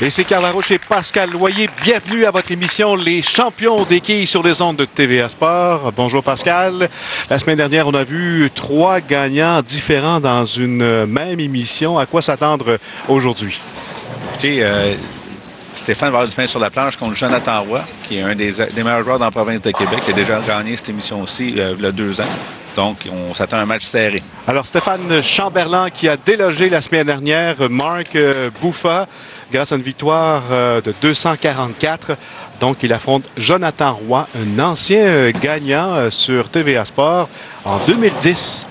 Et c'est Carl Larouche et Pascal Loyer. Bienvenue à votre émission Les Champions des quilles sur les ondes de TVA Sport. Bonjour Pascal. La semaine dernière, on a vu 3 gagnants différents dans une même émission. À quoi s'attendre aujourd'hui? Écoutez, Stéphane va avoir du pain sur la planche contre Jonathan Roy, qui est un des meilleurs joueurs dans la province de Québec, qui a déjà gagné cette émission aussi il y a 2 ans. Donc, on s'attend à un match serré. Alors, Stéphane Chamberlain qui a délogé la semaine dernière Marc Bouffa grâce à une victoire de 244. Donc, il affronte Jonathan Roy, un ancien gagnant sur TVA Sport en 2010.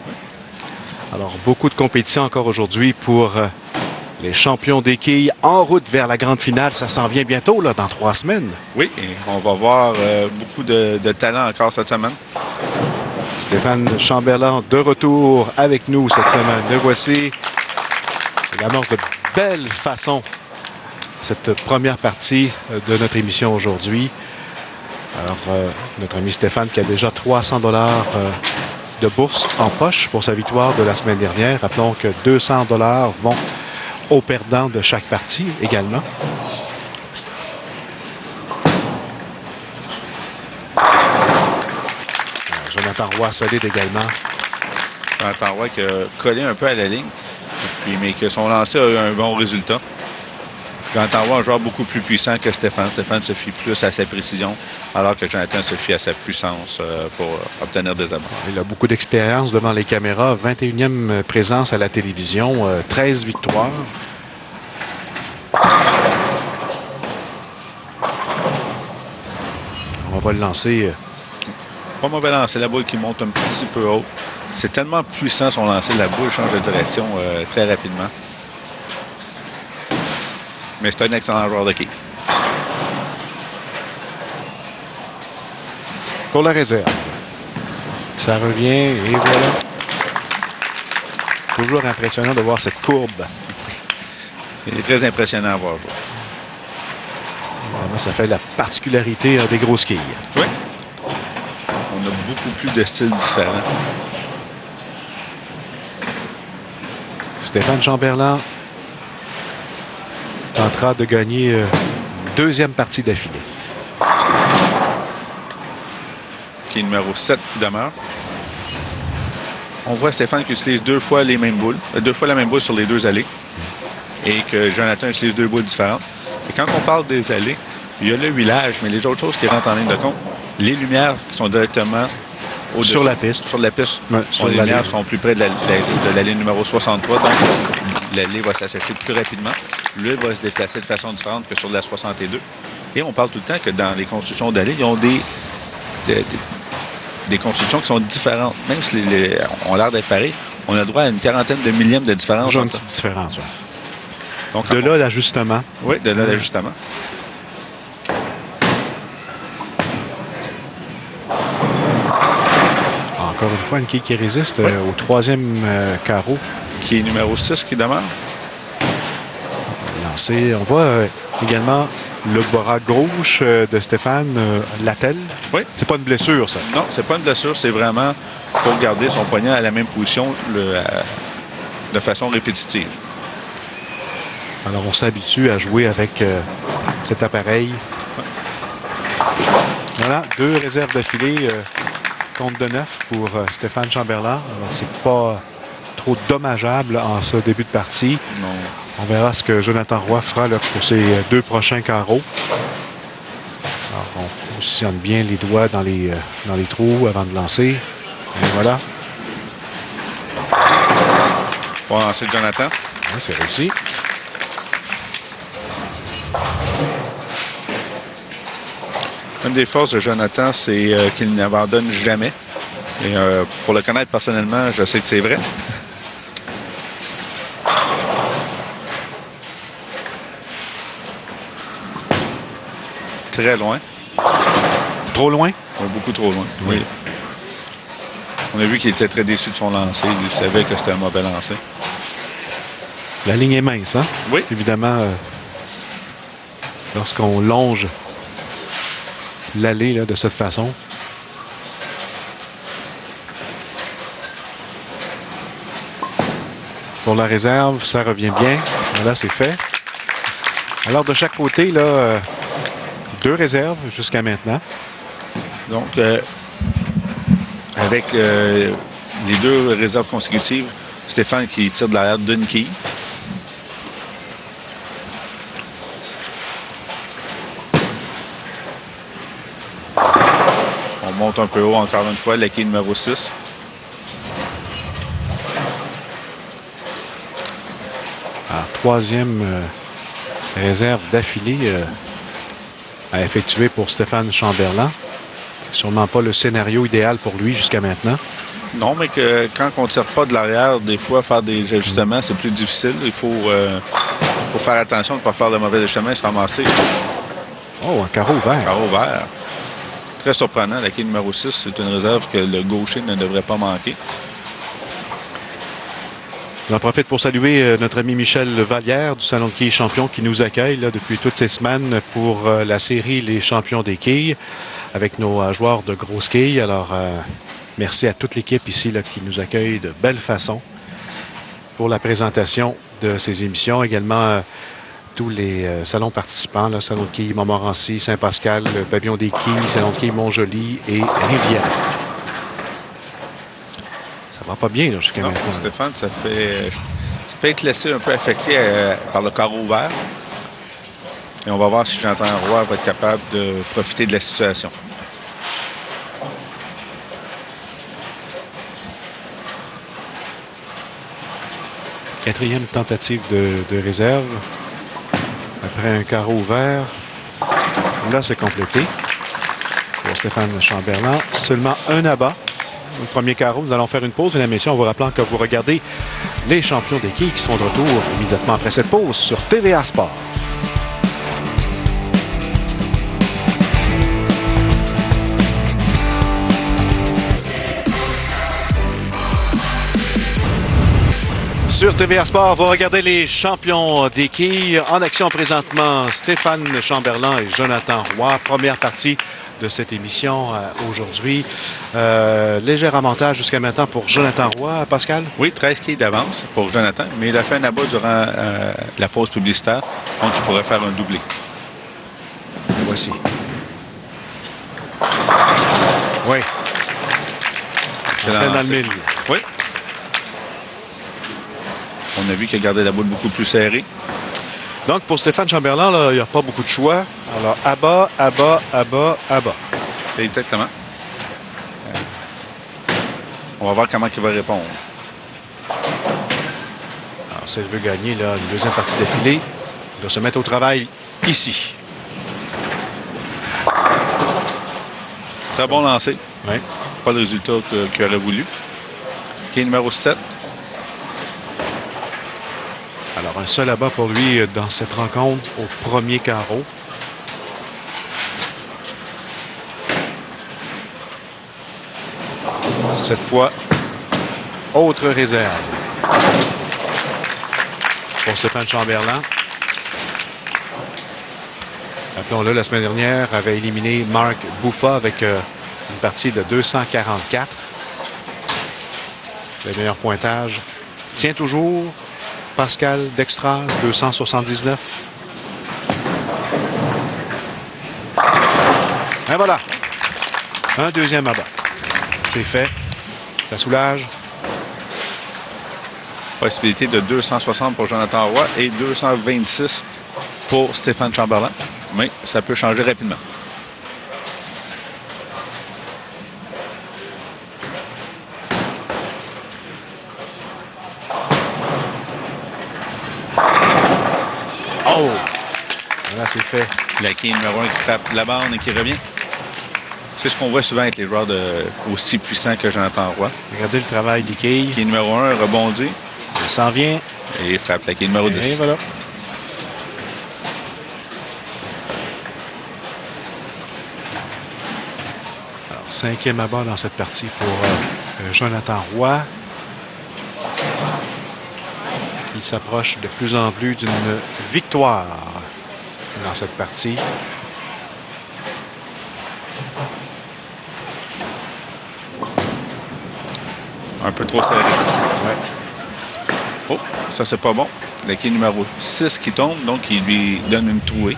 Alors, beaucoup de compétition encore aujourd'hui pour les champions des quilles en route vers la grande finale. Ça s'en vient bientôt, là, dans 3 semaines. Oui, et on va voir beaucoup de talent encore cette semaine. Stéphane Chamberlain de retour avec nous cette semaine. Le voici. Il amorce de belle façon cette première partie de notre émission aujourd'hui. Alors, notre ami Stéphane qui a déjà 300 $ de bourse en poche pour sa victoire de la semaine dernière. Rappelons que 200 $ vont aux perdants de chaque partie également. Jonathan Roy solide également. Jonathan Roy qui a collé un peu à la ligne, mais que son lancer a eu un bon résultat. Jonathan Roy est un joueur beaucoup plus puissant que Stéphane. Stéphane se fie plus à sa précision, alors que Jonathan se fie à sa puissance pour obtenir des abords. Il a beaucoup d'expérience devant les caméras. 21e présence à la télévision. 13 victoires. On va le lancer. Pas mauvais lancer, la boule qui monte un petit peu haut. C'est tellement puissant son lancer, la boule change de direction très rapidement. Mais c'est un excellent joueur de quilles. Pour la réserve. Ça revient et voilà. Toujours impressionnant de voir cette courbe. Il est très impressionnant à voir jouer. Vraiment, ça fait la particularité des grosses quilles. Oui. On a beaucoup plus de styles différents. Stéphane Chamberlain tentera de gagner 2e partie d'affilée. Qui est numéro 7 qui demeure. On voit Stéphane qui utilise 2 fois les mêmes boules. 2 fois la même boule sur les 2 allées. Et que Jonathan utilise 2 boules différentes. Et quand on parle des allées, il y a le huilage, mais les autres choses qui rentrent en ligne de compte, les lumières qui sont directement sur la piste. Sur la piste. Ouais, les lumières sont plus près de la ligne numéro 63. Donc, l'allée va s'assécher plus rapidement. L'huile va se déplacer de façon différente que sur la 62. Et on parle tout le temps que dans les constructions d'allées, ils ont des constructions qui sont différentes. Même si on a l'air d'être pareil, on a droit à une quarantaine de millièmes de différence. Toujours une petite différence. Ouais. Donc, de là, l'ajustement. Oui, de là, l'ajustement. Encore une fois, une quille qui résiste au 3e carreau. Qui est numéro 6 qui demeure. Lancé. On voit également le bras gauche de Stéphane Lattel. Oui. C'est pas une blessure, ça? Non, c'est pas une blessure. C'est vraiment pour garder son poignet à la même position de façon répétitive. Alors, on s'habitue à jouer avec cet appareil. Voilà, 2 réserves d'affilée. Compte de 9 pour Stéphane Chamberlain. C'est pas trop dommageable en ce début de partie. Non. On verra ce que Jonathan Roy fera là, pour ses 2 prochains carreaux. Alors, on positionne bien les doigts dans les trous avant de lancer. Et voilà. Bon lancer de Jonathan. Oui, c'est réussi. Une des forces de Jonathan, c'est qu'il n'abandonne jamais. Et pour le connaître personnellement, je sais que c'est vrai. Très loin. Trop loin? Oui, beaucoup trop loin. Oui. On a vu qu'il était très déçu de son lancer. Il savait que c'était un mauvais lancer. La ligne est mince, hein? Oui. Évidemment, lorsqu'on longe l'allée de cette façon. Pour la réserve, ça revient bien. Voilà, c'est fait. Alors, de chaque côté, là, 2 réserves jusqu'à maintenant. Donc, avec les 2 réserves consécutives, Stéphane qui tire de l'arrière d'une quille. On monte un peu haut encore une fois, la quille numéro 6. Alors, 3e réserve d'affilée à effectuer pour Stéphane Chamberlain. C'est sûrement pas le scénario idéal pour lui jusqu'à maintenant. Non, mais que quand on ne tire pas de l'arrière, des fois, faire des ajustements, c'est plus difficile. Il faut faire attention de ne pas faire de mauvais ajustements et se ramasser. Oh, un carreau ouvert. Carreau vert. Très surprenant. La quille numéro 6, c'est une réserve que le gaucher ne devrait pas manquer. J'en profite pour saluer notre ami Michel Vallière du Salon de quilles champion qui nous accueille là, depuis toutes ces semaines pour la série Les champions des quilles avec nos joueurs de grosses quilles. Alors, merci à toute l'équipe ici là, qui nous accueille de belle façon pour la présentation de ces émissions. Également, tous les salons participants, là, Salon de quilles Montmorency, Saint-Pascal, le Pavillon des quilles, Salon de quilles Montjoli et Rivière. Ça va pas bien là, jusqu'à maintenant. Pour Stéphane, ça peut être laissé un peu affecté par le carreau ouvert. Et on va voir si Jonathan Roy va être capable de profiter de la situation. Quatrième tentative de réserve. Après un carreau ouvert. Là, c'est complété. Pour Stéphane Chamberlain. Seulement un abat. Le premier carreau, nous allons faire une pause, mesdames et messieurs, en vous rappelant que vous regardez les champions des quilles qui sont de retour immédiatement après cette pause sur TVA Sport. Sur TVA Sport, vous regardez les champions des quilles. En action présentement, Stéphane Chamberlain et Jonathan Roy. Première partie de cette émission aujourd'hui. Léger avantage jusqu'à maintenant pour Jonathan Roy. Pascal? Oui, 13 quilles d'avance pour Jonathan, mais il a fait un abat durant la pause publicitaire, donc il pourrait faire un doublé. Le voici. Oui. Excellent. Dans le mille. Oui. On a vu qu'il a gardé la boule beaucoup plus serrée. Donc, pour Stéphane Chamberlain, là, il n'y a pas beaucoup de choix. Alors, abat, abat, abat, abat. Exactement. On va voir comment il va répondre. Alors, s'il veut gagner là, une deuxième partie d'affilée, il doit se mettre au travail ici. Très bon lancer. Oui. Pas le résultat qu'il aurait voulu. Qui est numéro 7. Alors, un seul abat pour lui dans cette rencontre au premier carreau. Cette fois, autre réserve pour Stéphane Chamberlain. Rappelons-le, la semaine dernière, avait éliminé Marc Bouffa avec une partie de 244. Le meilleur pointage tient toujours Pascal Dextras, 279. Et voilà. Un deuxième abat. C'est fait. Ça soulage. Possibilité de 260 pour Jonathan Roy et 226 pour Stéphane Chamberlain. Mais ça peut changer rapidement. Oh! Là, c'est fait. La quille numéro 1 qui frappe la bande et qui revient. C'est ce qu'on voit souvent avec les joueurs aussi puissants que Jonathan Roy. Regardez le travail des quilles. Quille numéro 1 rebondit. Il s'en vient. Et il frappe la quille numéro 10. Et voilà. Alors, cinquième abat dans cette partie pour Jonathan Roy. Qui s'approche de plus en plus d'une victoire dans cette partie. Un peu trop serré. Ouais. Oh, ça c'est pas bon. La quille numéro 6 qui tombe, donc il lui donne une trouée.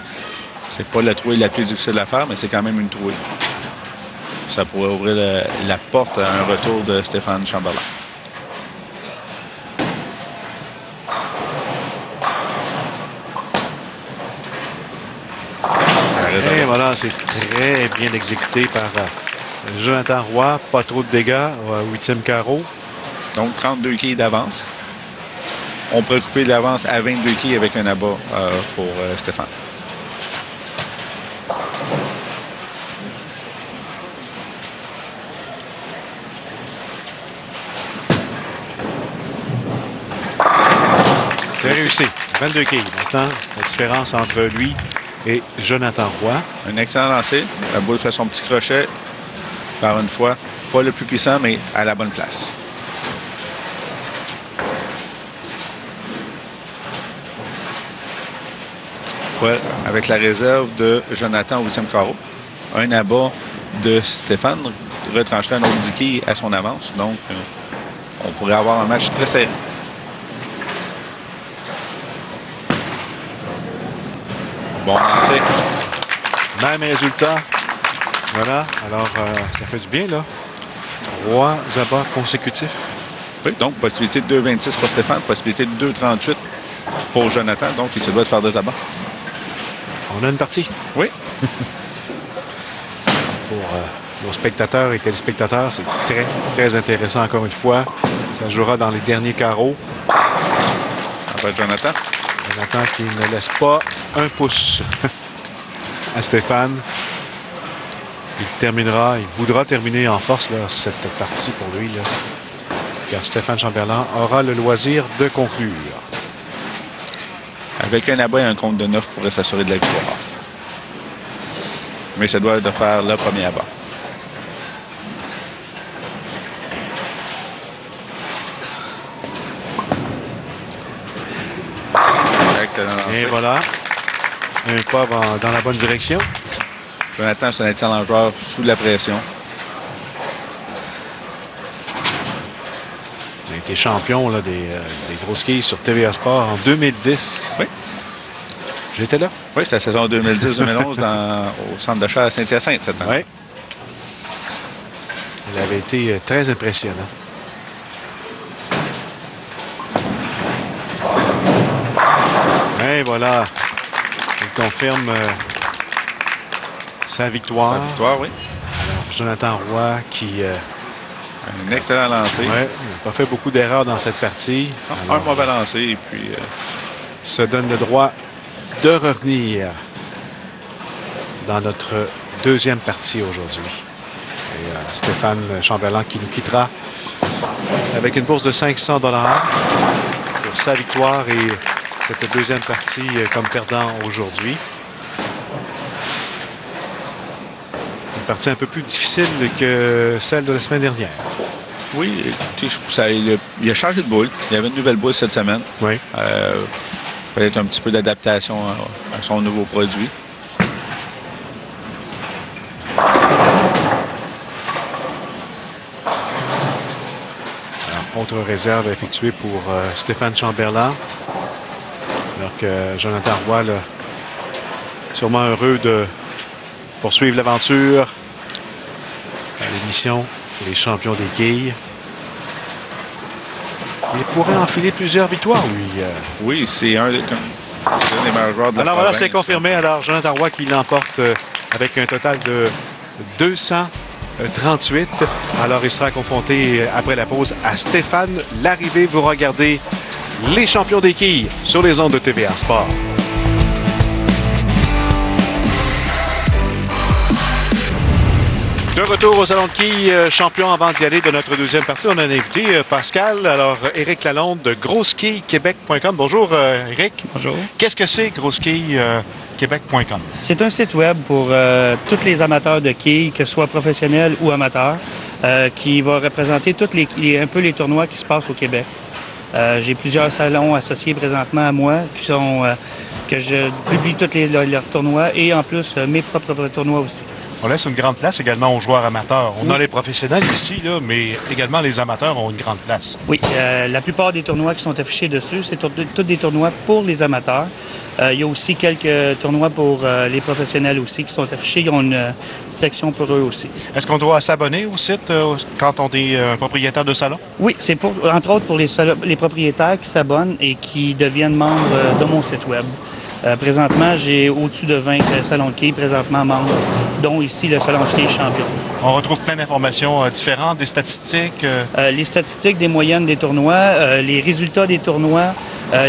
C'est pas la trouée la plus difficile à faire, mais c'est quand même une trouée. Ça pourrait ouvrir la porte à un retour de Stéphane Chamberlain. Et voilà, c'est très bien exécuté par Jonathan Roy. Pas trop de dégâts au 8e carreau. Donc, 32 quilles d'avance. On pourrait couper l'avance à 22 quilles avec un abat pour Stéphane. C'est réussi. 22 quilles. Maintenant, la différence entre lui et Jonathan Roy. Un excellent lancer. La boule fait son petit crochet. Par une fois, pas le plus puissant, mais à la bonne place. Ouais, avec la réserve de Jonathan au 8e carreau. Un abat de Stéphane retrancherait un autre 10 quilles à son avance. Donc, on pourrait avoir un match très serré. Bon lancer. Même résultat. Voilà. Alors, ça fait du bien, là. 3 abats consécutifs. Oui, donc possibilité de 2,26 pour Stéphane, possibilité de 2,38 pour Jonathan. Donc, il se doit de faire 2 abats. On a une partie. Oui. Pour nos spectateurs et téléspectateurs, c'est très, très intéressant encore une fois. Ça jouera dans les derniers carreaux. Après Jonathan. Jonathan qui ne laisse pas un pouce à Stéphane. Il terminera, il voudra terminer en force là, cette partie pour lui. Là, car Stéphane Chamberlain aura le loisir de conclure. Avec un abat et un compte de 9 pourrait s'assurer de la victoire. Mais ça doit de faire le premier abat. Excellent lancer. Et voilà. Un pas dans la bonne direction. Jonathan, c'est un excellent joueur sous la pression. Il a été champion là, des grosses quilles sur TVA Sport en 2010. Oui. J'étais là. Oui, c'est la saison 2010-2011 au centre d'achat à Saint-Hyacinthe cette année. Oui. Il avait été très impressionnant. Et voilà. Il confirme sa victoire. Sa victoire, oui. Alors, Jonathan Roy qui... un excellent lancer. Ouais, il n'a pas fait beaucoup d'erreurs dans cette partie. Un mauvais lancer et puis... se donne le droit de revenir dans notre deuxième partie aujourd'hui. Et Stéphane Chamberlain qui nous quittera avec une bourse de 500 $ pour sa victoire et cette deuxième partie comme perdant aujourd'hui. Une partie un peu plus difficile que celle de la semaine dernière. Oui, il a changé de boule. Il y avait une nouvelle boule cette semaine. Oui. Peut-être un petit peu d'adaptation à son nouveau produit. Alors, autre réserve effectuée pour Stéphane Chamberlain. Alors que Jonathan Roy, là, sûrement heureux de poursuivre l'aventure à l'émission Les Champions des quilles. Il pourrait enfiler plusieurs victoires, lui. Oui, c'est un des meilleurs joueurs de la Alors province. voilà, c'est confirmé. Alors, Jonathan Roy qui l'emporte avec un total de 238. Alors, il sera confronté après la pause à Stéphane Larrivée. Vous regardez Les Champions des quilles sur les ondes de TVA Sport. De retour au Salon de quilles, champion avant d'y aller de notre deuxième partie. On a un invité, Pascal. Alors, Éric Lalonde de grossequillequebec.com. Bonjour, Éric. Bonjour. Qu'est-ce que c'est, grossequillequebec.com? C'est un site web pour tous les amateurs de quilles, que ce soit professionnels ou amateurs, qui va représenter un peu les tournois qui se passent au Québec. J'ai plusieurs salons associés présentement à moi qui sont que je publie tous leurs tournois et en plus mes propres tournois aussi. On laisse une grande place également aux joueurs amateurs. On a les professionnels ici, là, mais également les amateurs ont une grande place. Oui, la plupart des tournois qui sont affichés dessus, c'est tous des tournois pour les amateurs. Il y a aussi quelques tournois pour les professionnels aussi qui sont affichés. Ils ont une section pour eux aussi. Est-ce qu'on doit s'abonner au site quand on est propriétaire de salon? Oui, c'est pour, entre autres pour les propriétaires qui s'abonnent et qui deviennent membres de mon site web. Présentement, j'ai au-dessus de 20 salons de quilles présentement membres, dont ici le salon de quilles champion. On retrouve plein d'informations différentes, des statistiques. Les statistiques des moyennes des tournois, les résultats des tournois,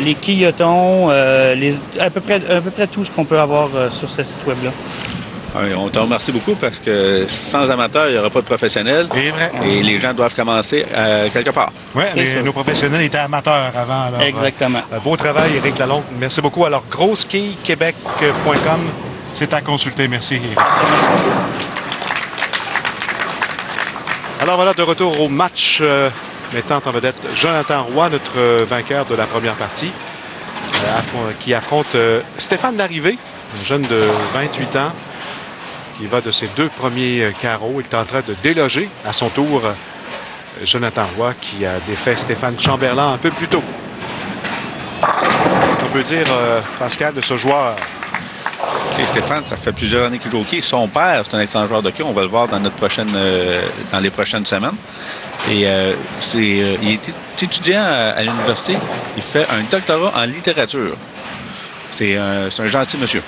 les quilletons, à peu près tout ce qu'on peut avoir sur ce site web-là. Oui, on te remercie beaucoup parce que sans amateurs, il n'y aura pas de professionnels. C'est vrai. Et les gens doivent commencer quelque part. Oui, C'est nos professionnels étaient amateurs avant. Alors, exactement. Beau travail, Éric Lalonde. Merci beaucoup. Alors, grossequillequebec.com, c'est à consulter. Merci, Éric. Alors voilà, de retour au match mettant en vedette Jonathan Roy, notre vainqueur de la première partie, qui affronte Stéphane Larrivé, un jeune de 28 ans, qui va de ses 2 premiers carreaux. Il est en train de déloger à son tour Jonathan Roy, qui a défait Stéphane Chamberlain un peu plus tôt. On peut dire, Pascal, de ce joueur. Et Stéphane, ça fait plusieurs années qu'il joue au hockey. Son père, c'est un excellent joueur de hockey. On va le voir dans dans les prochaines semaines. Et il est étudiant à l'université. Il fait un doctorat en littérature. C'est un gentil monsieur.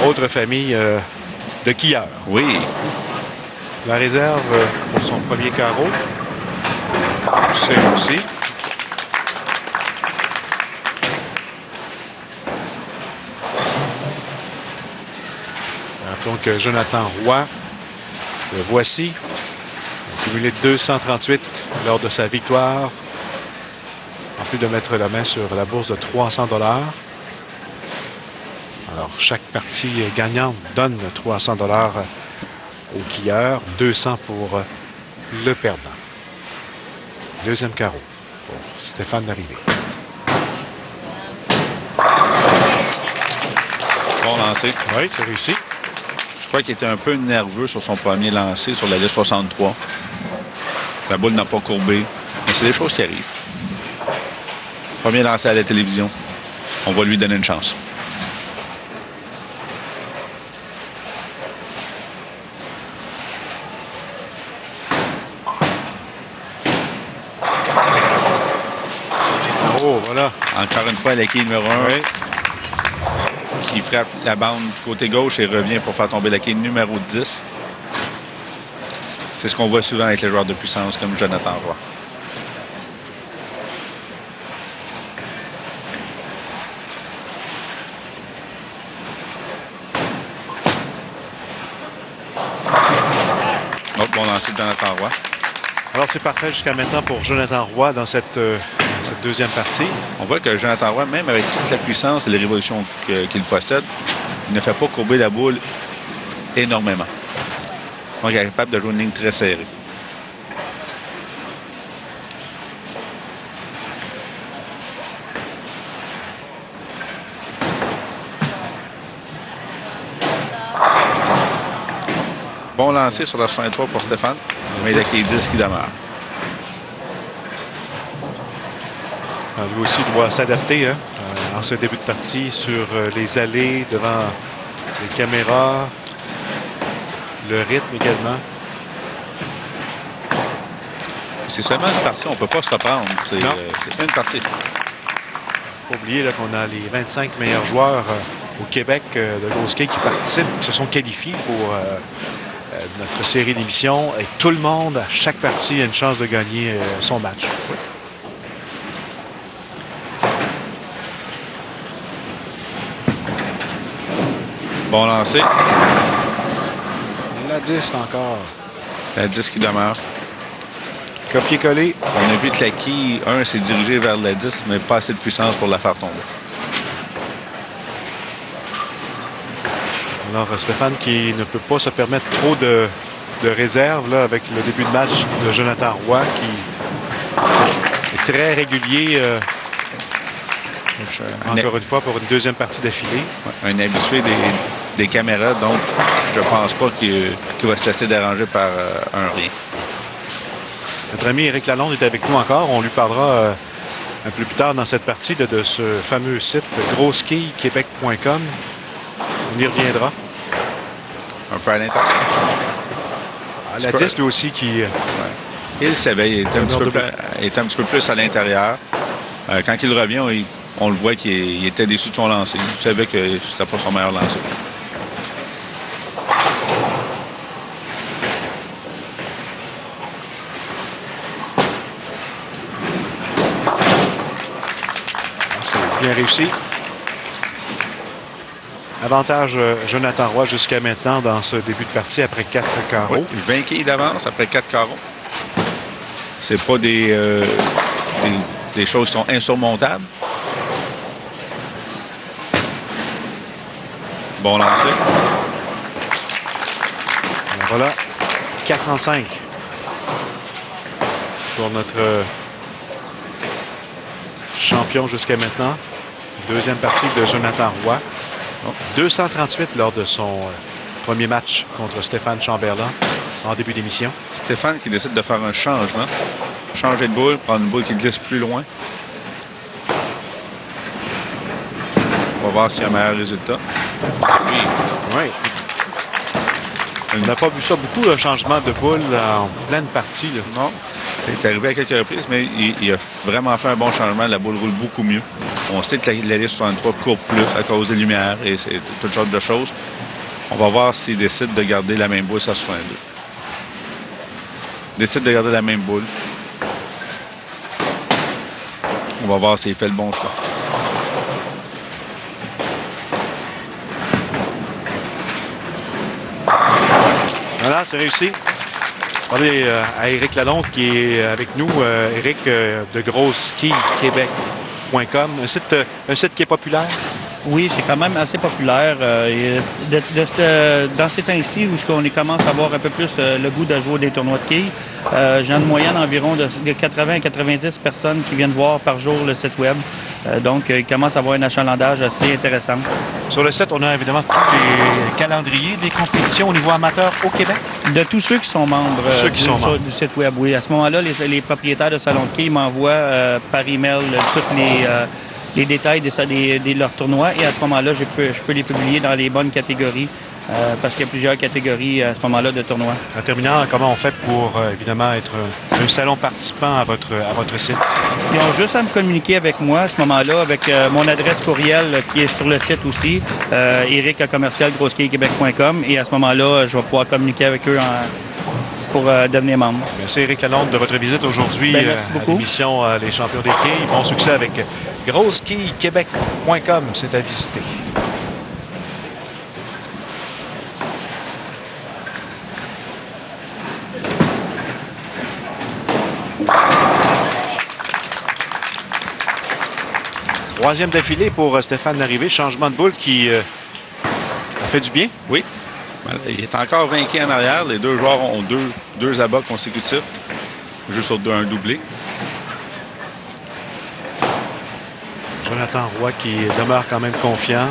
Autre famille de quilleurs. Oui. La réserve pour son premier carreau. C'est aussi. Rappelons que Jonathan Roy, le voici, a cumulé 238 lors de sa victoire, en plus de mettre la main sur la bourse de 300 $. Alors, chaque partie gagnante donne 300 $ au quilleur, 200 pour le perdant. Deuxième carreau pour Stéphane Larrivé. Bon lancer. Oui, c'est réussi. Je crois qu'il était un peu nerveux sur son premier lancer sur la liste 63. La boule n'a pas courbé. Mais c'est des choses qui arrivent. Premier lancé à la télévision. On va lui donner une chance. Oh, voilà. Encore une fois, la quille numéro 1 Oui. qui frappe la bande du côté gauche et revient pour faire tomber la quille numéro 10. C'est ce qu'on voit souvent avec les joueurs de puissance comme Jonathan Roy. Oh, bon lancer de Jonathan Roy. Alors, c'est parfait jusqu'à maintenant pour Jonathan Roy dans cette deuxième partie. On voit que Jonathan Roy, même avec toute la puissance et les révolutions qu'il possède, il ne fait pas courber la boule énormément. Donc, il est capable de jouer une ligne très serrée. Bon lancer sur la 63 pour Stéphane. Mais il y a qui 10 qui demeure. Lui aussi doit s'adapter en ce début de partie sur les allées, devant les caméras, le rythme également. C'est seulement une partie, on ne peut pas se reprendre. C'est une partie. Il ne faut pas oublier qu'on a les 25 meilleurs joueurs au Québec de GoSkate qui participent, qui se sont qualifiés pour notre série d'émissions. Et tout le monde, à chaque partie, a une chance de gagner son match. Bon lancer. La 10 encore. La 10 qui demeure. Copier-coller. On a vu que la quille, s'est dirigé vers la 10, mais pas assez de puissance pour la faire tomber. Alors, Stéphane qui ne peut pas se permettre trop de réserve là, avec le début de match de Jonathan Roy qui est très régulier Encore une fois, pour une deuxième partie d'affilée. Un habitué des caméras, donc je pense pas qu'il va se laisser déranger par un rien. Notre ami Éric Lalonde est avec nous encore. On lui parlera un peu plus tard dans cette partie de ce fameux site grosskeyquebec.com. On y reviendra. Un peu à l'intérieur. La 10, lui aussi, qui... Il savait, il était un petit peu plus à l'intérieur. Quand il revient, on le voit qu'il était déçu de son lancer. Il savait que c'était pas son meilleur lancer. C'est bien réussi. Avantage Jonathan Roy jusqu'à maintenant dans ce début de partie après 4 carreaux. Oui, 20 quilles d'avance après 4 carreaux. C'est pas des choses qui sont insurmontables. Bon lancer. Voilà, 4 en 5 pour notre champion jusqu'à maintenant. Deuxième partie de Jonathan Roy. 238 lors de son premier match contre Stéphane Chamberlain en début d'émission. Stéphane qui décide de faire un changement. Changer de boule, prendre une boule qui glisse plus loin. On va voir s'il y a un meilleur résultat. Oui. On n'a pas vu ça beaucoup, un changement de boule en pleine partie. Là. Non, c'est arrivé à quelques reprises, mais il a vraiment fait un bon changement. La boule roule beaucoup mieux. On sait que la liste 63 court plus à cause des lumières et c'est toutes sortes de choses. On va voir s'il décide de garder la même boule, ça 62. Décide de garder la même boule. On va voir s'il fait le bon choix. Voilà, c'est réussi. On va aller à Éric Lalonde qui est avec nous. Éric de grosskeyquebec.com, un site qui est populaire. Oui, c'est quand même assez populaire. Dans ces temps-ci où on commence à avoir un peu plus le goût de jouer des tournois de quilles, j'ai une moyenne environ de 80 à 90 personnes qui viennent voir par jour le site web. Donc, il commence à avoir un achalandage assez intéressant. Sur le site, on a évidemment tous les calendriers des compétitions au niveau amateur au Québec. De tous ceux qui sont membres, du site web, oui. À ce moment-là, les propriétaires de salons de quilles m'envoient par email tous les détails de leurs tournois et à ce moment-là, je peux les publier dans les bonnes catégories parce qu'il y a plusieurs catégories à ce moment-là de tournois. En terminant, comment on fait pour évidemment être un salon participant à votre site? Ils ont juste à me communiquer avec moi à ce moment-là, avec mon adresse courriel qui est sur le site aussi, eric@grosskeyquebec.com et à ce moment-là, je vais pouvoir communiquer avec eux pour devenir membre. Merci Éric Lalonde de votre visite aujourd'hui à l'émission Les Champions des quilles. Bon succès avec grosskeyquebec.com, c'est à visiter. Troisième d'affilée pour Stéphane Larrivée. Changement de boule qui a fait du bien. Oui. Il est encore vainqué en arrière. Les deux joueurs ont deux abats consécutifs. Juste sur un doublé. Jonathan Roy qui demeure quand même confiant.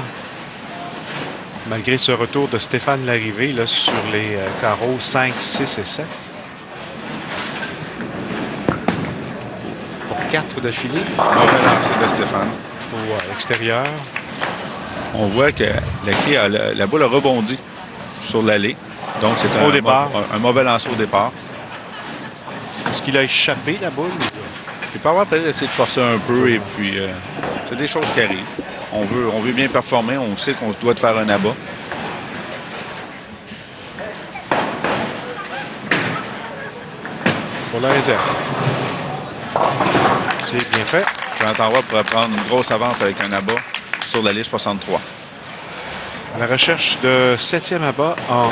Malgré ce retour de Stéphane Larrivée là, sur les carreaux 5, 6 et 7. Pour 4 d'affilée. Mauvais lancer de Stéphane. Au extérieur. On voit que la boule a rebondi sur l'allée. Donc, c'est un mauvais lancer au départ. Est-ce qu'il a échappé la boule? Il peut avoir peut-être essayé de forcer un peu et puis c'est des choses qui arrivent. On veut bien performer. On sait qu'on se doit de faire un abat. Pour la réserve. C'est bien fait. Jonathan Roy pourrait prendre une grosse avance avec un abat sur la liste 63. À la recherche de 7e abat en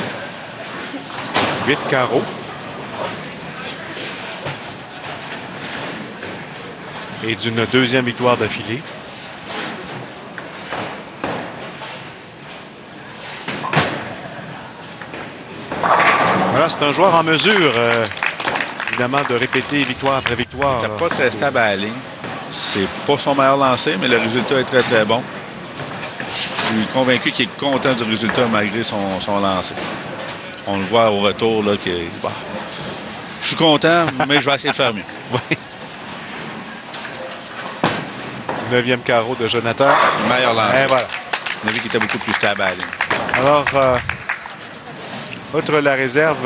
8 carreaux. Et d'une deuxième victoire d'affilée. Voilà, c'est un joueur en mesure, évidemment, de répéter victoire après victoire. Il n'était pas très stable à la ligne. C'est pas son meilleur lancé, mais le résultat est très, très bon. Je suis convaincu qu'il est content du résultat malgré son lancer. On le voit au retour, là, qu'il dit, bah, je suis content, mais je vais essayer de faire mieux. Oui. 9e carreau de Jonathan. Meilleur lancer. Et voilà. On a vu qu'il était beaucoup plus stable à la ligne. Alors, outre la réserve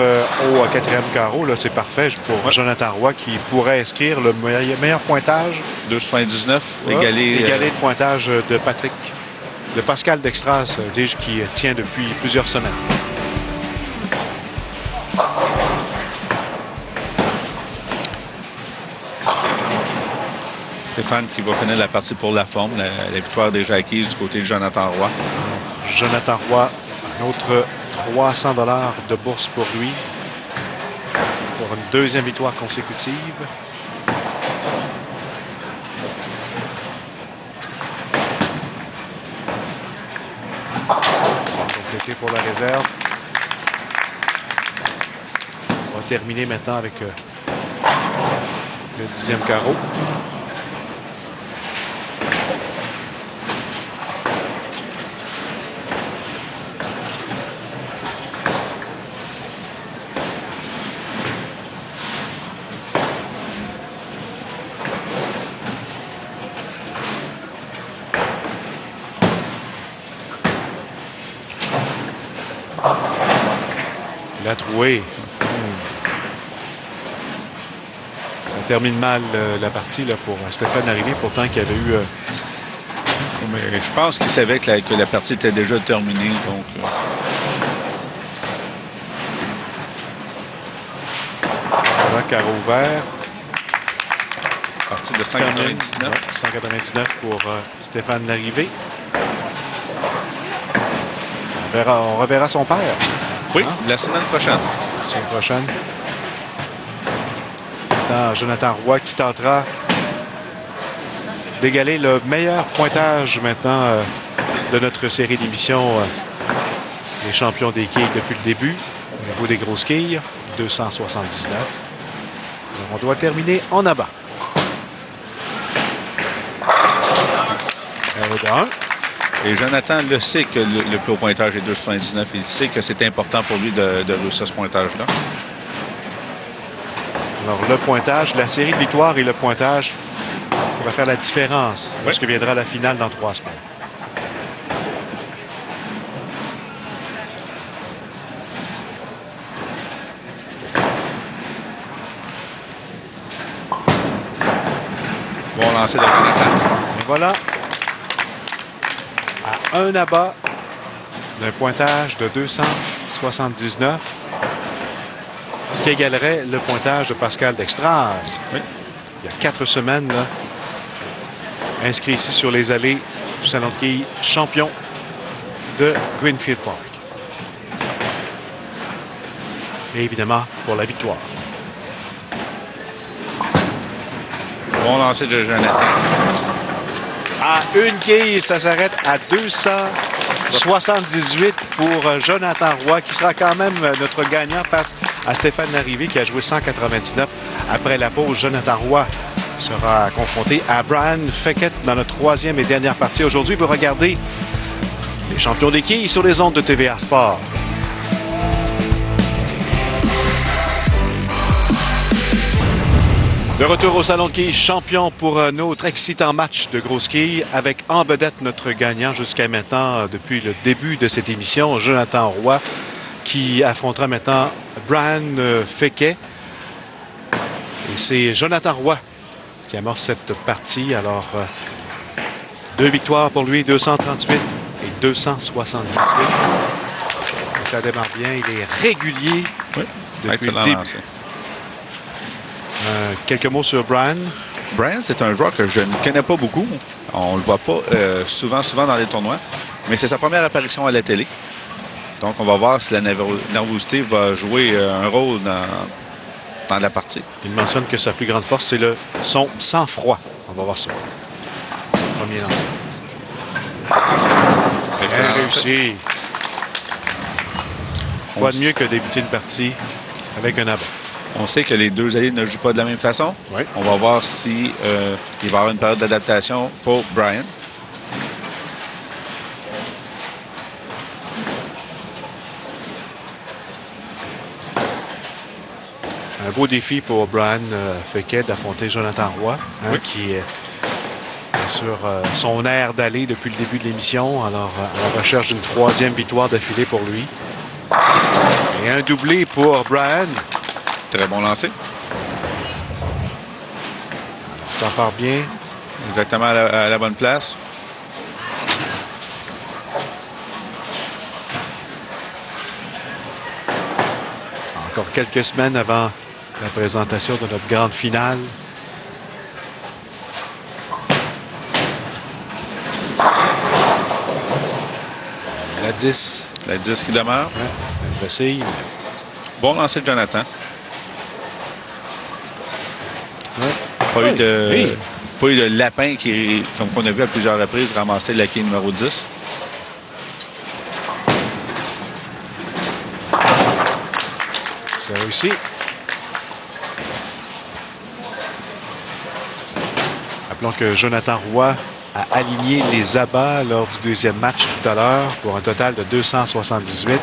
au 4e carreau, là, c'est parfait pour Jonathan Roy qui pourrait inscrire le meilleur pointage. 2,79, Égalé le pointage de Pascal Dextras, dis-je, qui tient depuis plusieurs semaines. Stéphane qui va finir la partie pour la forme. La victoire déjà acquise du côté de Jonathan Roy. Jonathan Roy, un autre 300 $ de bourse pour lui. Pour une deuxième victoire consécutive. Complété pour la réserve. On va terminer maintenant avec le 10e carreau. La trouée. Ça termine mal la partie là, pour Stéphane Larrivé, pourtant qu'il avait eu... Mais je pense qu'il savait que la partie était déjà terminée. Donc, Voilà, carreau ouvert. Partie de 199. 199 pour Stéphane Larrivé. On reverra son père. Oui, la semaine prochaine. La semaine prochaine. Jonathan Roy qui tentera d'égaler le meilleur pointage maintenant de notre série d'émissions les champions des quilles depuis le début au niveau des grosses quilles, 279. Alors, on doit terminer en abat. Et Jonathan le sait que le plus haut pointage est 2,79. Il sait que c'est important pour lui de réussir ce pointage-là. Alors, le pointage, la série de victoires et le pointage va faire la différence lorsque viendra la finale dans 3 semaines. Bon lancer de Jonathan. Et voilà. À un abat d'un pointage de 279. Ce qui égalerait le pointage de Pascal Dextras. Oui. Il y a 4 semaines, là, inscrit ici sur les allées du Salon de quilles champion de Greenfield Park. Et évidemment, pour la victoire. Bon lancer de Jonathan. À une quille, ça s'arrête à 278 pour Jonathan Roy, qui sera quand même notre gagnant face à Stéphane Larrivé, qui a joué 199. Après la pause, Jonathan Roy sera confronté à Brian Feckett dans notre 3e et dernière partie. Aujourd'hui, vous regardez les champions des quilles sur les ondes de TVA Sport. De retour au Salon de quilles champion pour notre excitant match de grosses quilles avec en vedette notre gagnant jusqu'à maintenant depuis le début de cette émission, Jonathan Roy, qui affrontera maintenant Brian Feckett. Et c'est Jonathan Roy qui amorce cette partie. Alors, 2 victoires pour lui, 238 et 278. Et ça démarre bien. Il est régulier depuis le début. Quelques mots sur Brian. Brian, c'est un joueur que je ne connais pas beaucoup. On ne le voit pas souvent dans les tournois. Mais c'est sa première apparition à la télé. Donc, on va voir si la nervosité va jouer un rôle dans la partie. Il mentionne que sa plus grande force, c'est son sang-froid. On va voir ça. Premier lancé. Excellent réussi. Quoi de mieux que débuter une partie avec un abat. On sait que les deux alliés ne jouent pas de la même façon. Oui. On va voir si il va y avoir une période d'adaptation pour Brian. Un beau défi pour Brian Fequet d'affronter Jonathan Roy, hein, Oui. qui est sur son air d'aller depuis le début de l'émission. Alors, à la recherche d'une 3e victoire d'affilée pour lui. Et un doublé pour Brian. Très bon lancer. Ça part bien. Exactement à la bonne place. Encore quelques semaines avant la présentation de notre grande finale. La 10. La 10 qui demeure. Ouais, elle vacille. Bon lancer de Jonathan. Ouais. Pas, Oui. eu de, Oui. pas eu de lapin qui, comme on a vu à plusieurs reprises, ramasser le quai numéro 10. C'est réussi. Rappelons que Jonathan Roy a aligné les abats lors du deuxième match tout à l'heure pour un total de 278.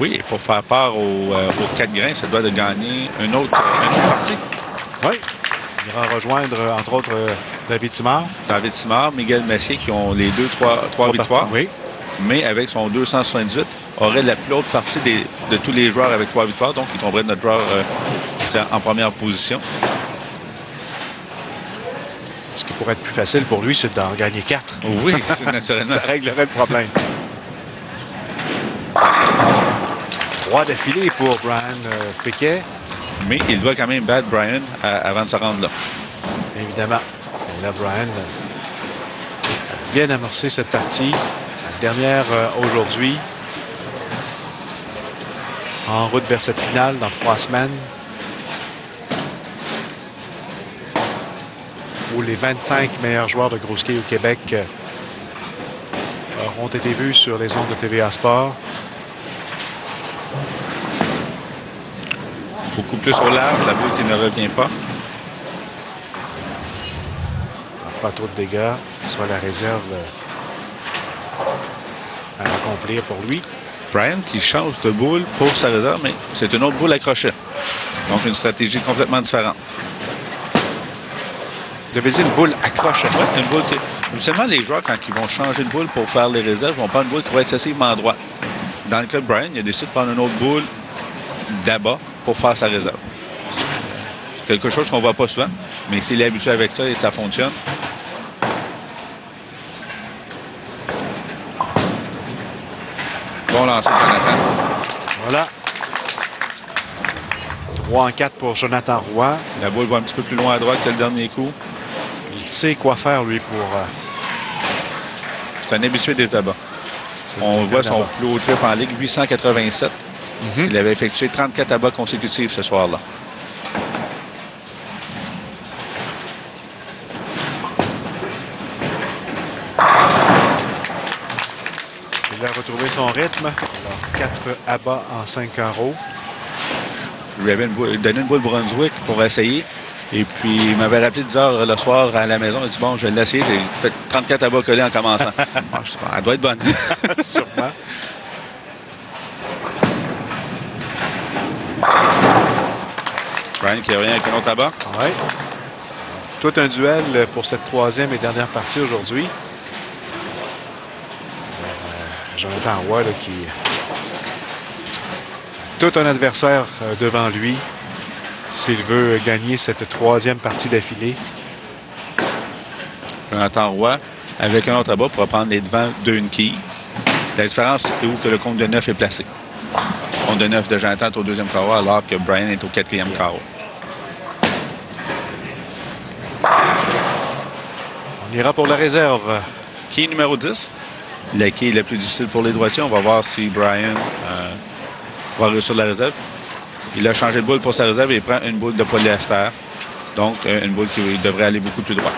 Oui, et pour faire part aux 4 grains, ça doit de gagner une autre partie. Oui. Il ira rejoindre, entre autres, David Simard. David Simard, Miguel Messier qui ont les trois victoires. Oui. Mais avec son 278, aurait la plus haute partie de tous les joueurs avec 3 victoires. Donc, il tomberait notre joueur qui serait en première position. Ce qui pourrait être plus facile pour lui, c'est d'en gagner 4. Oui, c'est naturellement. Ça réglerait le problème. 3 d'affilée pour Brian Fequet. Mais il doit quand même battre Brian avant de se rendre là. Évidemment. Et là, Brian a bien amorcé cette partie. La dernière aujourd'hui. En route vers cette finale dans 3 semaines. Où les 25 meilleurs joueurs de gros ski au Québec auront été vus sur les ondes de TVA Sport. Beaucoup plus au large, la boule qui ne revient pas. Pas trop de dégâts, soit la réserve à accomplir pour lui. Brian qui change de boule pour sa réserve, mais c'est une autre boule à crochet. Donc une stratégie complètement différente. Devez dire une boule accroche. Ouais, une boule qui... Seulement les joueurs, quand ils vont changer de boule pour faire les réserves, vont prendre une boule qui va être excessivement droite. Dans le cas de Brian, il a décidé de prendre une autre boule d'abat pour faire sa réserve. C'est quelque chose qu'on ne voit pas souvent, mais s'il est habitué avec ça et ça fonctionne. Bon lancer de Jonathan. Voilà. 3-4 pour Jonathan Roy. La boule va un petit peu plus loin à droite que le dernier coup. Il sait quoi faire, lui, pour... C'est un habitué des abats. On voit son plus haut trip en ligue, 887. Il avait effectué 34 abats consécutifs ce soir-là. Il a retrouvé son rythme. Alors, 4 abats en 5 carreaux. Je lui avais donné une boule Brunswick pour essayer. Et puis, il m'avait rappelé 10 heures le soir à la maison. Il a dit, bon, je vais l'essayer. J'ai fait 34 abats collés en commençant. Bon, je sais pas, elle doit être bonne. Sûrement. Brian qui revient avec un autre abat. Oui. Tout un duel pour cette 3e et dernière partie aujourd'hui. Jonathan Roy, là, qui... Tout un adversaire devant lui s'il veut gagner cette 3e partie d'affilée. Jonathan Roy, avec un autre abat, pour prendre les devants d'une quille. La différence, c'est où que le compte de 9 est placé. Le compte de 9 de Jonathan est au 2e carreau, alors que Brian est au 4e carreau. On ira pour la réserve. Quille numéro 10. La quille la plus difficile pour les droitiers. On va voir si Brian va réussir la réserve. Il a changé de boule pour sa réserve et il prend une boule de polyester. Donc, une boule qui devrait aller beaucoup plus droit.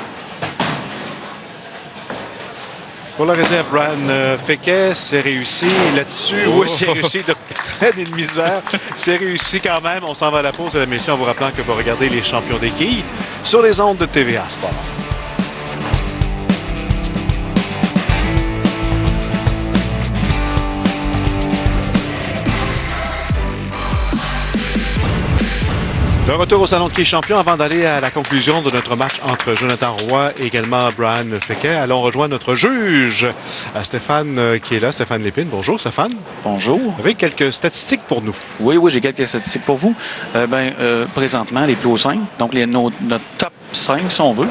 Pour la réserve, Brian Fequet, c'est réussi. Là-dessus, oui, c'est réussi de peine et de misère. C'est réussi quand même. On s'en va à la pause, mesdames et messieurs, en vous rappelant que vous regardez les champions des quilles sur les ondes de TVA Sport. De retour au Salon de quilles champion avant d'aller à la conclusion de notre match entre Jonathan Roy et également Brian Fequet. Allons rejoindre notre juge, Stéphane, qui est là, Stéphane Lépine. Bonjour, Stéphane. Bonjour. Vous avez quelques statistiques pour nous. Oui, j'ai quelques statistiques pour vous. Présentement, les plus hauts 5, donc notre top 5, si on veut.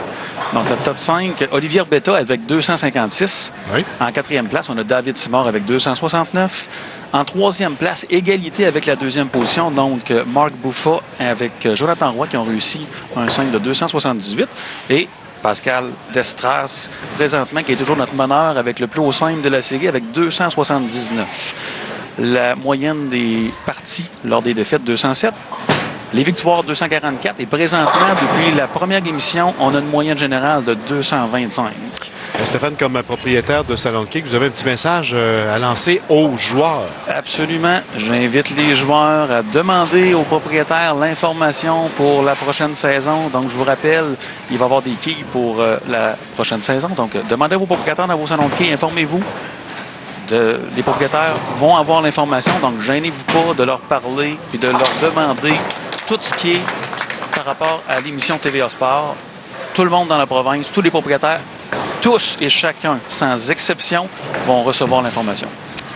Donc, le top 5, Olivier Betta avec 256. Oui. En 4e place, on a David Simard avec 269. En 3e place, égalité avec la 2e position. Donc, Marc Bouffa avec Jonathan Roy qui ont réussi un 5 de 278. Et Pascal Destras, présentement, qui est toujours notre meneur avec le plus haut 5 de la série avec 279. La moyenne des parties lors des défaites, 207. Les victoires, 244. Et présentement, depuis la première émission, on a une moyenne générale de 225. Stéphane, comme propriétaire de Salon de quilles, vous avez un petit message à lancer aux joueurs. Absolument. J'invite les joueurs à demander aux propriétaires l'information pour la prochaine saison. Donc, je vous rappelle, il va y avoir des quilles pour la prochaine saison. Donc, demandez à vos propriétaires dans vos salons de quilles, informez-vous. Les propriétaires vont avoir l'information. Donc, gênez-vous pas de leur parler et de leur demander tout ce qui est par rapport à l'émission TVA Sport. Tout le monde dans la province, tous les propriétaires, tous et chacun, sans exception, vont recevoir l'information.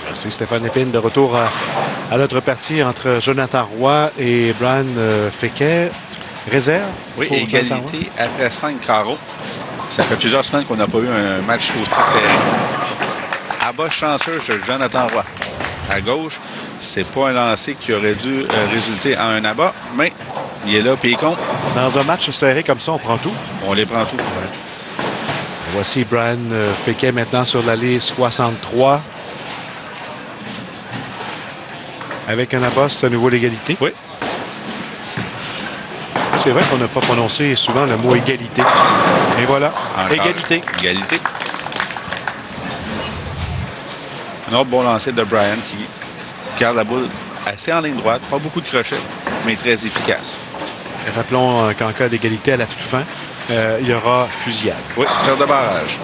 Merci Stéphane Lépine. De retour à notre partie entre Jonathan Roy et Brian Fequet. Réserve? Oui, égalité après 5 carreaux. Ça fait plusieurs semaines qu'on n'a pas eu un match aussi serré. À bas chanceux, Jonathan Roy. À gauche, c'est pas un lancer qui aurait dû résulter en un abat, mais il est là, puis il compte. Dans un match serré comme ça, on prend tout? On les prend tout. Ouais. Voici Brian Fequet maintenant sur l'allée 63. Avec un abat, c'est à nouveau l'égalité. Oui. C'est vrai qu'on n'a pas prononcé souvent le mot égalité. Et voilà, encore égalité. Égalité. Un autre bon lancer de Brian qui garde la boule assez en ligne droite. Pas beaucoup de crochets, mais très efficace. Et rappelons qu'en cas d'égalité à la toute fin, il y aura fusillade. Oui, tir de barrage.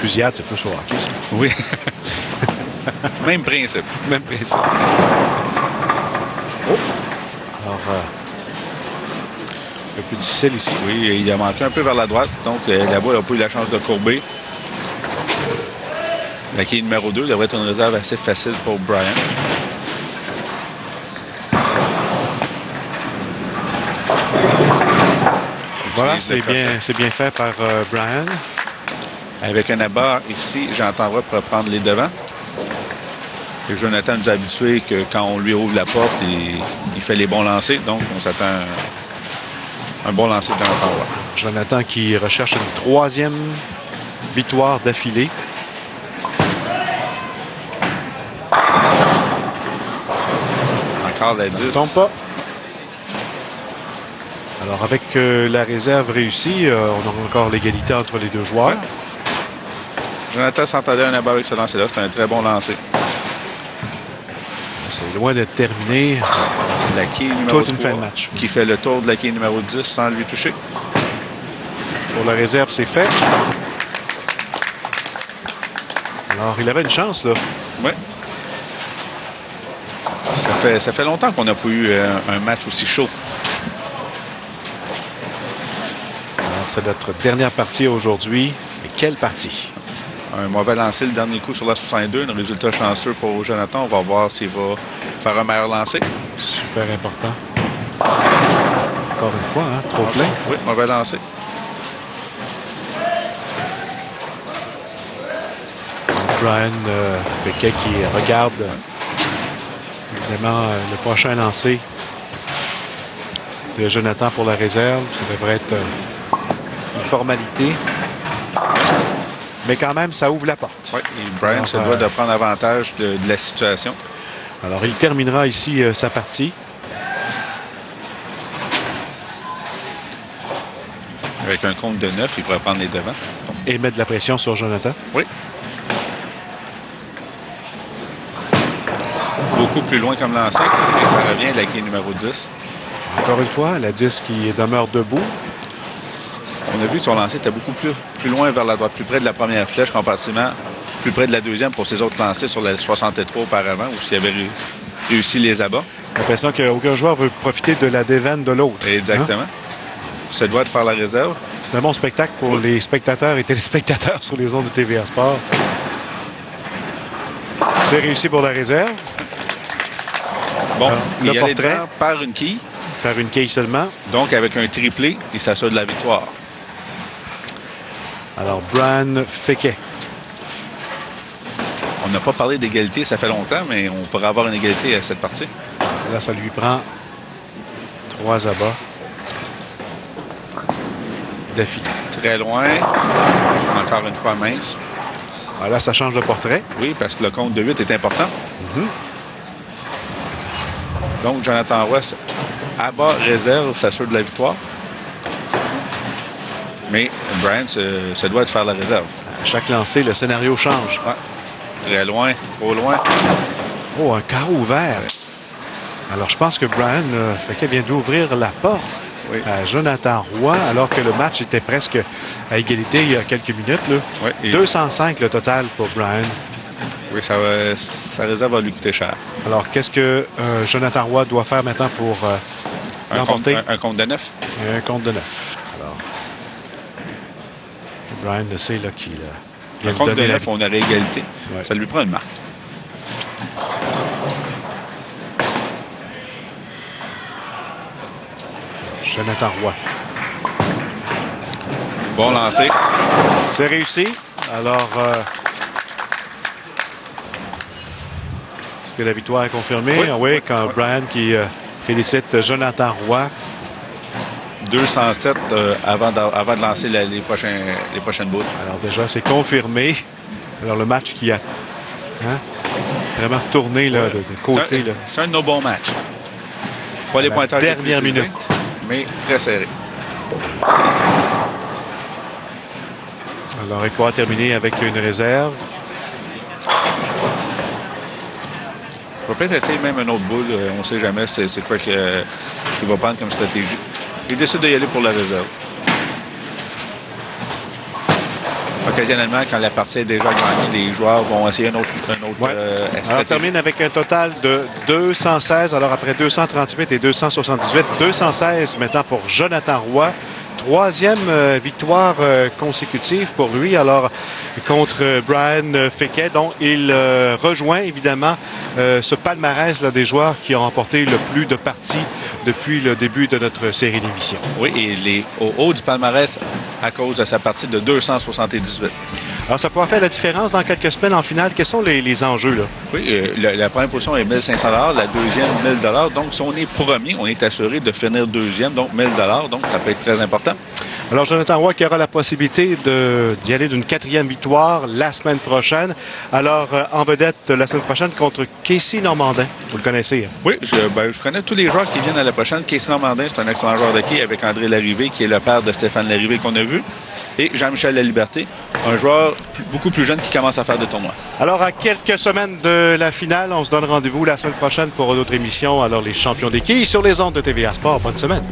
Fusillade, c'est plus au hockey, ça. Oui. Même principe. Même principe. Oh! Alors, un peu plus difficile ici. Oui, il a manqué un peu vers la droite, donc la boule n'a pas eu la chance de courber. La quille numéro 2 devrait être une réserve assez facile pour Brian. Voilà, c'est bien fait par Brian. Avec un abat ici, j'entends Roy pour prendre les devants. Et Jonathan nous a habitués que quand on lui ouvre la porte, il fait les bons lancers. Donc, on s'attend à un bon lancer de Jonathan Roy. Jonathan qui recherche une 3e victoire d'affilée. Encore la 10. Ça ne tombe pas. Alors, avec la réserve réussie, on aura encore l'égalité entre les deux joueurs. Ouais. Jonathan s'entendait un abat avec ce lancer-là. C'était un très bon lancer. C'est loin d'être terminé. La quille numéro Toute une 3 fin de match. qui fait le tour de la quille numéro 10 sans lui toucher. Pour la réserve, c'est fait. Alors, il avait une chance, là. Oui. Ça fait longtemps qu'on n'a pas eu un match aussi chaud. Alors, c'est notre dernière partie aujourd'hui. Et quelle partie? Un mauvais lancer le dernier coup sur la 62. Un résultat chanceux pour Jonathan. On va voir s'il va faire un meilleur lancer. Super important. Encore une fois, hein? Trop plein. Oui, mauvais lancer. Brian Fequet qui regarde évidemment le prochain lancer de Jonathan pour la réserve. Ça devrait être une formalité. Mais quand même, ça ouvre la porte. Oui, et Brian se doit de prendre avantage de la situation. Alors, il terminera ici sa partie. Avec un compte de 9, il pourrait prendre les devants. Et mettre de la pression sur Jonathan. Oui. Beaucoup plus loin comme lancer. Et ça revient à la quille numéro 10. Encore une fois, la 10 qui demeure debout. On a vu que son lancer était beaucoup plus loin vers la droite, plus près de la première flèche, comparativement plus près de la deuxième pour ses autres lancers sur la 63 auparavant, où il avait réussi les abats. J'ai l'impression qu'aucun joueur veut profiter de la déveine de l'autre. Exactement. Hein? Se doit de faire la réserve. C'est un bon spectacle pour les spectateurs et téléspectateurs sur les ondes de TVA Sport. C'est réussi pour la réserve. Bon, le il allait portrait devant par une quille. Faire une quille seulement. Donc, avec un triplé, il s'assure de la victoire. Alors, Brian Fequet. On n'a pas parlé d'égalité, ça fait longtemps, mais on pourrait avoir une égalité à cette partie. Là, ça lui prend 3 abats. Défi. Très loin. Encore une fois mince. Alors là, ça change de portrait. Oui, parce que le compte de 8 est important. Donc, Jonathan Roy, abat, réserve, s'assure de la victoire. Mais Brian se doit de faire la réserve. À chaque lancé, le scénario change. Ouais. Très loin, trop loin. Oh, un carreau ouvert. Alors, je pense que Brian Fequet vient d'ouvrir la porte à Jonathan Roy, alors que le match était presque à égalité il y a quelques minutes. Là. Oui, 205 le total pour Brian. Oui, sa réserve va lui coûter cher. Alors, qu'est-ce que Jonathan Roy doit faire maintenant pour l'emporter? Un compte de 9. Un compte de 9. Alors, Brian le sait qu'il un compte de 9, on aurait égalité. Ouais. Ça lui prend une marque. Jonathan Roy. Bon lancer. C'est réussi. Alors, est-ce que la victoire est confirmée? Oui. Ah oui, quand Brian qui félicite Jonathan Roy. 207 avant de lancer les prochaines boules. Alors déjà, c'est confirmé. Alors le match qui a vraiment tourné là, de côté. C'est un de nos bons matchs. Pas les pointeurs les plus dernière élevés, minute. mais très serré. Alors il pourra terminer avec une réserve. On va peut-être essayer même un autre boule. On ne sait jamais c'est quoi qu'il va prendre comme stratégie. Il décide d'y aller pour la réserve. Occasionnellement, quand la partie est déjà gagnée, les joueurs vont essayer un autre stratégie. Alors, on termine avec un total de 216. Alors, après 238 et 278, 216 maintenant pour Jonathan Roy. Troisième victoire consécutive pour lui, alors contre Brian Fequet. Donc, il rejoint évidemment ce palmarès là, des joueurs qui ont remporté le plus de parties depuis le début de notre série d'émissions. Oui, et il est au haut du palmarès à cause de sa partie de 278. Alors, ça pourra faire la différence dans quelques semaines en finale. Quels sont les enjeux, là? Oui, la première position est 1 500 $, la deuxième, 1 000 $. Donc, si on est premier, on est assuré de finir deuxième, donc 1 000 $. Donc, ça peut être très important. Alors, Jonathan Roy qui aura la possibilité d'y aller d'une 4e victoire la semaine prochaine. Alors, en vedette la semaine prochaine contre Casey Normandin. Vous le connaissez? Hein? Oui, je connais tous les joueurs qui viennent à la prochaine. Casey Normandin, c'est un excellent joueur de hockey avec André Larrivée, qui est le père de Stéphane Larrivée qu'on a vu. Et Jean-Michel Laliberté, un joueur beaucoup plus jeune qui commence à faire des tournois. Alors, à quelques semaines de la finale, on se donne rendez-vous la semaine prochaine pour une autre émission. Alors, les champions des quilles sur les ondes de TVA Sport. Bonne semaine.